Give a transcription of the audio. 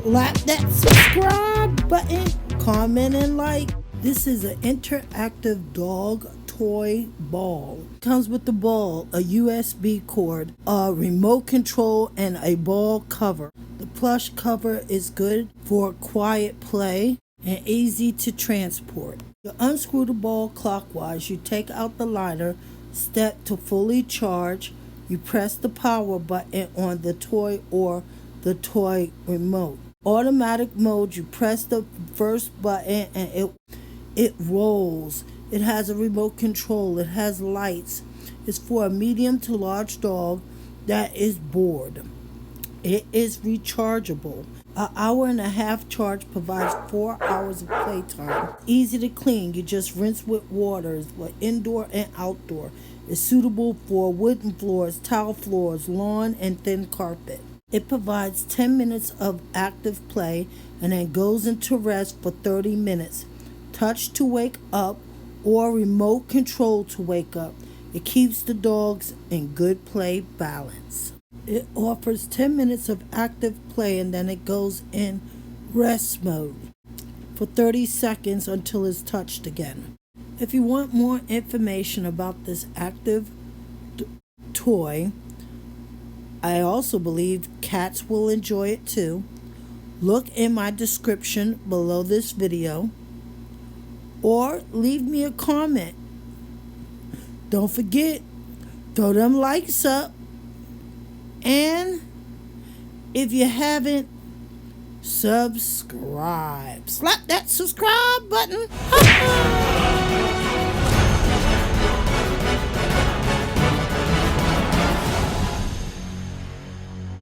slap that subscribe button, comment and like. This is an interactive dog toy ball. Comes with the ball, a USB cord, a remote control, and a ball cover. The plush cover is good for quiet play and easy to transport. You unscrew the ball clockwise. You take out the liner, step to fully charge. You press the power button on the toy or the toy remote. Automatic mode, you press the first button and it rolls. It has a remote control. It has lights. It's for a medium to large dog that is bored. It is rechargeable. An hour and a half charge provides 4 hours of playtime. Easy to clean. You just rinse with water. It's for indoor and outdoor. It's suitable for wooden floors, tile floors, lawn, and thin carpet. It provides 10 minutes of active play and then goes into rest for 30 minutes. Touch to wake up or remote control to wake up. It keeps the dogs in good play balance. It offers 10 minutes of active play and then it goes in rest mode for 30 seconds until it's touched again. If you want more information about this active toy, I also believe cats will enjoy it too. Look in my description below this video or leave me a comment. Don't forget, throw them likes up. And if you haven't, subscribe. Slap that subscribe button.